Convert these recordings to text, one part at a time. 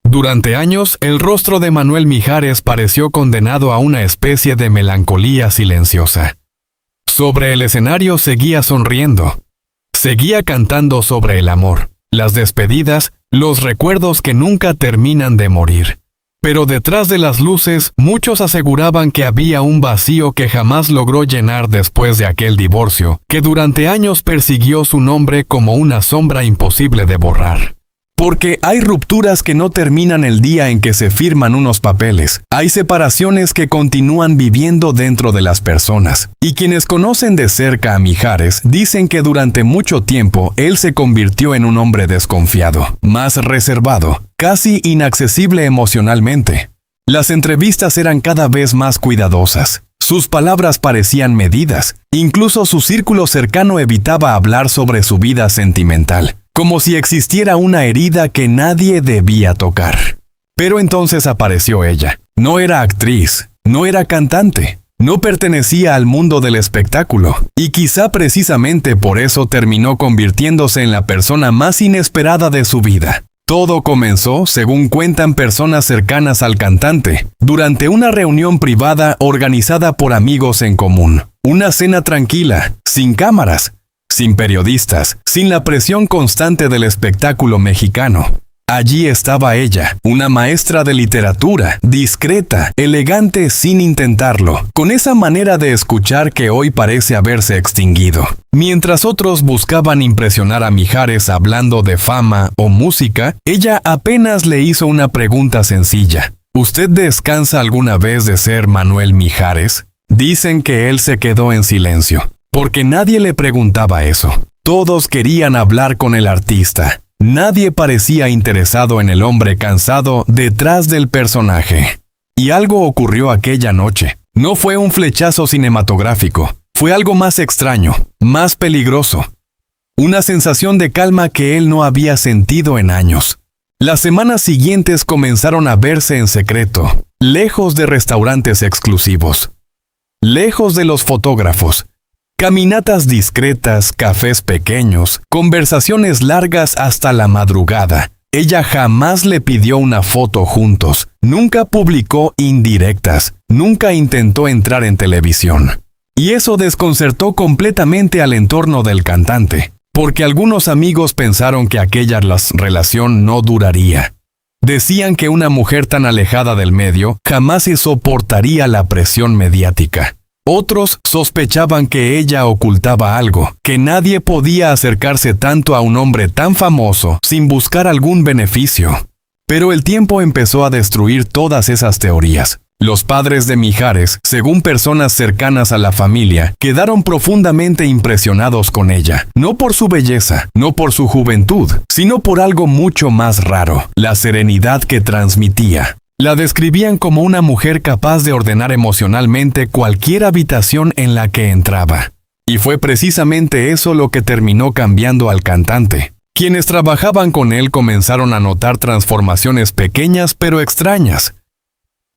Durante años, el rostro de Manuel Mijares pareció condenado a una especie de melancolía silenciosa. Sobre el escenario seguía sonriendo. Seguía cantando sobre el amor, las despedidas, los recuerdos que nunca terminan de morir. Pero detrás de las luces, muchos aseguraban que había un vacío que jamás logró llenar después de aquel divorcio, que durante años persiguió su nombre como una sombra imposible de borrar. Porque hay rupturas que no terminan el día en que se firman unos papeles. Hay separaciones que continúan viviendo dentro de las personas. Y quienes conocen de cerca a Mijares dicen que durante mucho tiempo él se convirtió en un hombre desconfiado, más reservado, casi inaccesible emocionalmente. Las entrevistas eran cada vez más cuidadosas. Sus palabras parecían medidas. Incluso su círculo cercano evitaba hablar sobre su vida sentimental, como si existiera una herida que nadie debía tocar. Pero entonces apareció ella. No era actriz, no era cantante, no pertenecía al mundo del espectáculo, y quizá precisamente por eso terminó convirtiéndose en la persona más inesperada de su vida. Todo comenzó, según cuentan personas cercanas al cantante, durante una reunión privada organizada por amigos en común. Una cena tranquila, sin cámaras, sin periodistas, sin la presión constante del espectáculo mexicano. Allí estaba ella, una maestra de literatura, discreta, elegante sin intentarlo, con esa manera de escuchar que hoy parece haberse extinguido. Mientras otros buscaban impresionar a Mijares hablando de fama o música, ella apenas le hizo una pregunta sencilla. ¿Usted descansa alguna vez de ser Manuel Mijares? Dicen que él se quedó en silencio, porque nadie le preguntaba eso. Todos querían hablar con el artista. Nadie parecía interesado en el hombre cansado detrás del personaje. Y algo ocurrió aquella noche. No fue un flechazo cinematográfico. Fue algo más extraño, más peligroso. Una sensación de calma que él no había sentido en años. Las semanas siguientes comenzaron a verse en secreto, lejos de restaurantes exclusivos, lejos de los fotógrafos. Caminatas discretas, cafés pequeños, conversaciones largas hasta la madrugada. Ella jamás le pidió una foto juntos, nunca publicó indirectas, nunca intentó entrar en televisión. Y eso desconcertó completamente al entorno del cantante, porque algunos amigos pensaron que aquella relación no duraría. Decían que una mujer tan alejada del medio jamás se soportaría la presión mediática. Otros sospechaban que ella ocultaba algo, que nadie podía acercarse tanto a un hombre tan famoso sin buscar algún beneficio. Pero el tiempo empezó a destruir todas esas teorías. Los padres de Mijares, según personas cercanas a la familia, quedaron profundamente impresionados con ella, no por su belleza, no por su juventud, sino por algo mucho más raro, la serenidad que transmitía. La describían como una mujer capaz de ordenar emocionalmente cualquier habitación en la que entraba. Y fue precisamente eso lo que terminó cambiando al cantante. Quienes trabajaban con él comenzaron a notar transformaciones pequeñas pero extrañas.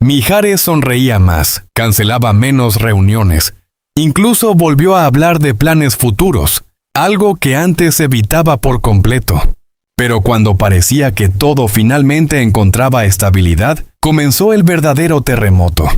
Mijares sonreía más, cancelaba menos reuniones. Incluso volvió a hablar de planes futuros, algo que antes evitaba por completo. Pero cuando parecía que todo finalmente encontraba estabilidad, comenzó el verdadero terremoto.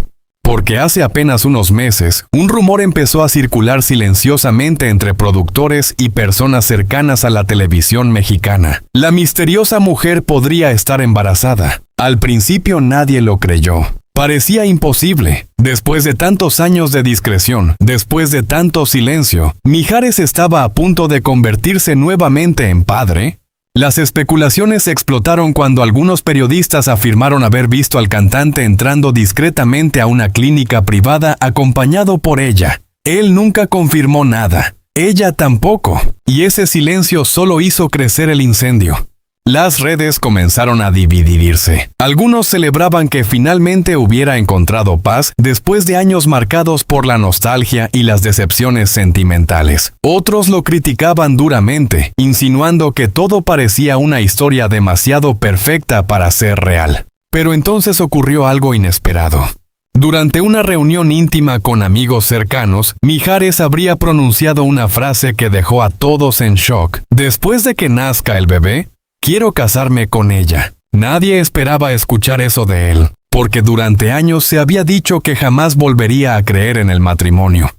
Porque hace apenas unos meses, un rumor empezó a circular silenciosamente entre productores y personas cercanas a la televisión mexicana. La misteriosa mujer podría estar embarazada. Al principio nadie lo creyó. Parecía imposible. Después de tantos años de discreción, después de tanto silencio, Mijares estaba a punto de convertirse nuevamente en padre. Las especulaciones explotaron cuando algunos periodistas afirmaron haber visto al cantante entrando discretamente a una clínica privada acompañado por ella. Él nunca confirmó nada, ella tampoco, y ese silencio solo hizo crecer el incendio. Las redes comenzaron a dividirse. Algunos celebraban que finalmente hubiera encontrado paz después de años marcados por la nostalgia y las decepciones sentimentales. Otros lo criticaban duramente, insinuando que todo parecía una historia demasiado perfecta para ser real. Pero entonces ocurrió algo inesperado. Durante una reunión íntima con amigos cercanos, Mijares habría pronunciado una frase que dejó a todos en shock. Después de que nazca el bebé, quiero casarme con ella. Nadie esperaba escuchar eso de él, porque durante años se había dicho que jamás volvería a creer en el matrimonio,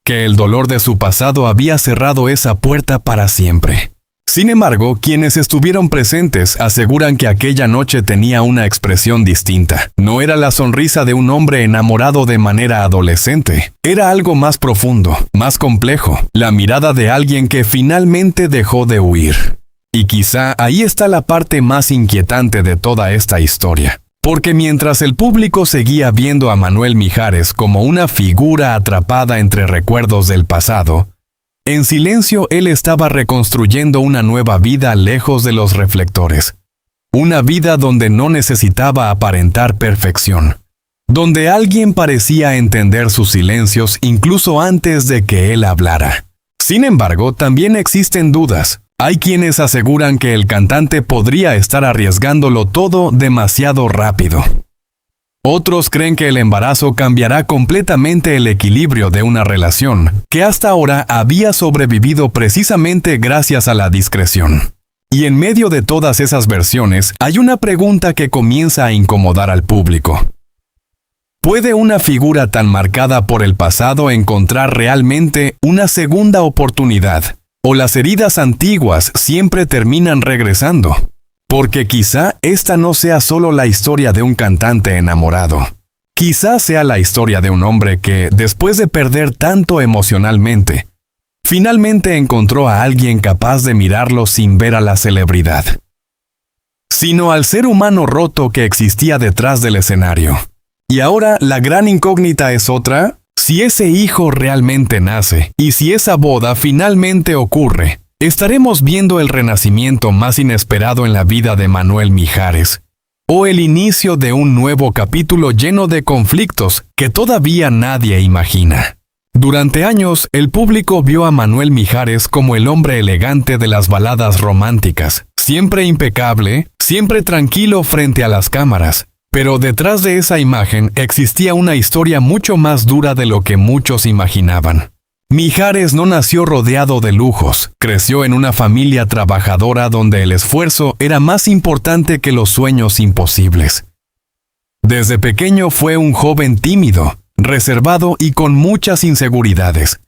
que el dolor de su pasado había cerrado esa puerta para siempre. Sin embargo, quienes estuvieron presentes aseguran que aquella noche tenía una expresión distinta. No era la sonrisa de un hombre enamorado de manera adolescente. Era algo más profundo, más complejo, la mirada de alguien que finalmente dejó de huir. Y quizá ahí está la parte más inquietante de toda esta historia. Porque mientras el público seguía viendo a Manuel Mijares como una figura atrapada entre recuerdos del pasado, en silencio él estaba reconstruyendo una nueva vida lejos de los reflectores. Una vida donde no necesitaba aparentar perfección. Donde alguien parecía entender sus silencios incluso antes de que él hablara. Sin embargo, también existen dudas. Hay quienes aseguran que el cantante podría estar arriesgándolo todo demasiado rápido. Otros creen que el embarazo cambiará completamente el equilibrio de una relación, que hasta ahora había sobrevivido precisamente gracias a la discreción. Y en medio de todas esas versiones, hay una pregunta que comienza a incomodar al público. ¿Puede una figura tan marcada por el pasado encontrar realmente una segunda oportunidad? ¿O las heridas antiguas siempre terminan regresando? Porque quizá esta no sea solo la historia de un cantante enamorado. Quizá sea la historia de un hombre que, después de perder tanto emocionalmente, finalmente encontró a alguien capaz de mirarlo sin ver a la celebridad, sino al ser humano roto que existía detrás del escenario. Y ahora la gran incógnita es otra: si ese hijo realmente nace, y si esa boda finalmente ocurre, ¿estaremos viendo el renacimiento más inesperado en la vida de Manuel Mijares? ¿O el inicio de un nuevo capítulo lleno de conflictos que todavía nadie imagina? Durante años, el público vio a Manuel Mijares como el hombre elegante de las baladas románticas, siempre impecable, siempre tranquilo frente a las cámaras. Pero detrás de esa imagen existía una historia mucho más dura de lo que muchos imaginaban. Mijares no nació rodeado de lujos, creció en una familia trabajadora donde el esfuerzo era más importante que los sueños imposibles. Desde pequeño fue un joven tímido, reservado y con muchas inseguridades.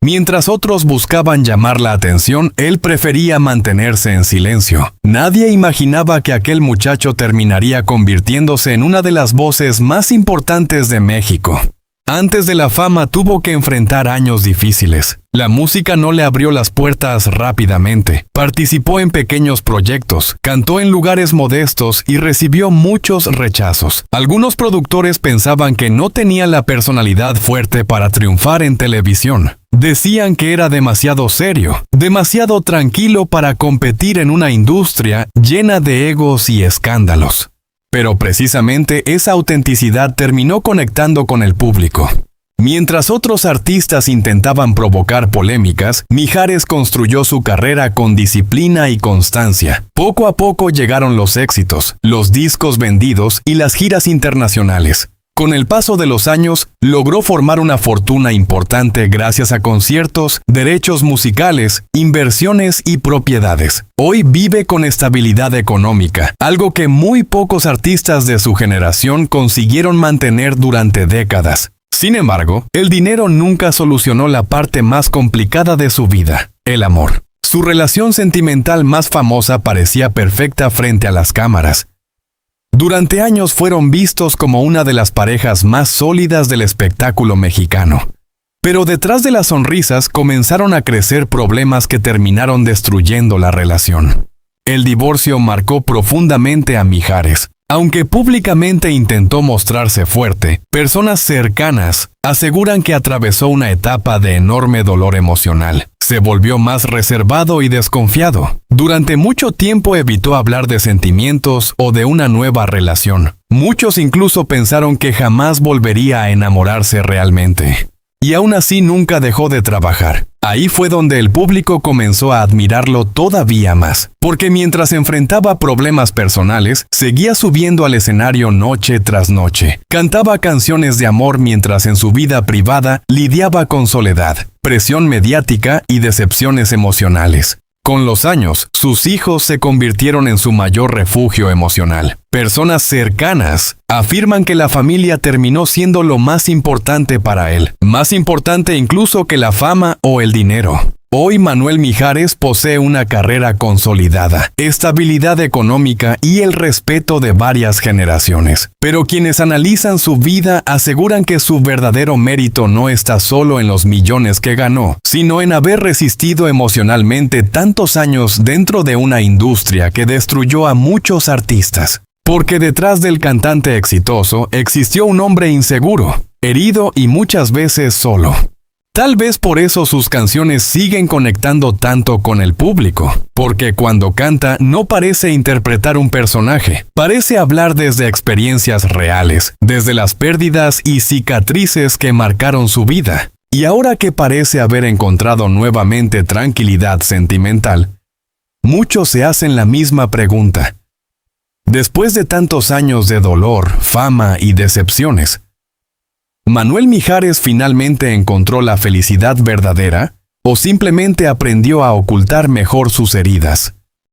Mientras otros buscaban llamar la atención, él prefería mantenerse en silencio. Nadie imaginaba que aquel muchacho terminaría convirtiéndose en una de las voces más importantes de México. Antes de la fama tuvo que enfrentar años difíciles. La música no le abrió las puertas rápidamente. Participó en pequeños proyectos, cantó en lugares modestos y recibió muchos rechazos. Algunos productores pensaban que no tenía la personalidad fuerte para triunfar en televisión. Decían que era demasiado serio, demasiado tranquilo para competir en una industria llena de egos y escándalos. Pero precisamente esa autenticidad terminó conectando con el público. Mientras otros artistas intentaban provocar polémicas, Mijares construyó su carrera con disciplina y constancia. Poco a poco llegaron los éxitos, los discos vendidos y las giras internacionales. Con el paso de los años, logró formar una fortuna importante gracias a conciertos, derechos musicales, inversiones y propiedades. Hoy vive con estabilidad económica, algo que muy pocos artistas de su generación consiguieron mantener durante décadas. Sin embargo, el dinero nunca solucionó la parte más complicada de su vida, el amor. Su relación sentimental más famosa parecía perfecta frente a las cámaras. Durante años fueron vistos como una de las parejas más sólidas del espectáculo mexicano. Pero detrás de las sonrisas comenzaron a crecer problemas que terminaron destruyendo la relación. El divorcio marcó profundamente a Mijares. Aunque públicamente intentó mostrarse fuerte, personas cercanas aseguran que atravesó una etapa de enorme dolor emocional. Se volvió más reservado y desconfiado. Durante mucho tiempo evitó hablar de sentimientos o de una nueva relación. Muchos incluso pensaron que jamás volvería a enamorarse realmente. Y aún así nunca dejó de trabajar. Ahí fue donde el público comenzó a admirarlo todavía más, porque mientras enfrentaba problemas personales, seguía subiendo al escenario noche tras noche. Cantaba canciones de amor mientras en su vida privada lidiaba con soledad, presión mediática y decepciones emocionales. Con los años, sus hijos se convirtieron en su mayor refugio emocional. Personas cercanas afirman que la familia terminó siendo lo más importante para él, más importante incluso que la fama o el dinero. Hoy Manuel Mijares posee una carrera consolidada, estabilidad económica y el respeto de varias generaciones. Pero quienes analizan su vida aseguran que su verdadero mérito no está solo en los millones que ganó, sino en haber resistido emocionalmente tantos años dentro de una industria que destruyó a muchos artistas. Porque detrás del cantante exitoso existió un hombre inseguro, herido y muchas veces solo. Tal vez por eso sus canciones siguen conectando tanto con el público, porque cuando canta no parece interpretar un personaje, parece hablar desde experiencias reales, desde las pérdidas y cicatrices que marcaron su vida. Y ahora que parece haber encontrado nuevamente tranquilidad sentimental, muchos se hacen la misma pregunta. Después de tantos años de dolor, fama y decepciones, ¿Manuel Mijares finalmente encontró la felicidad verdadera o simplemente aprendió a ocultar mejor sus heridas?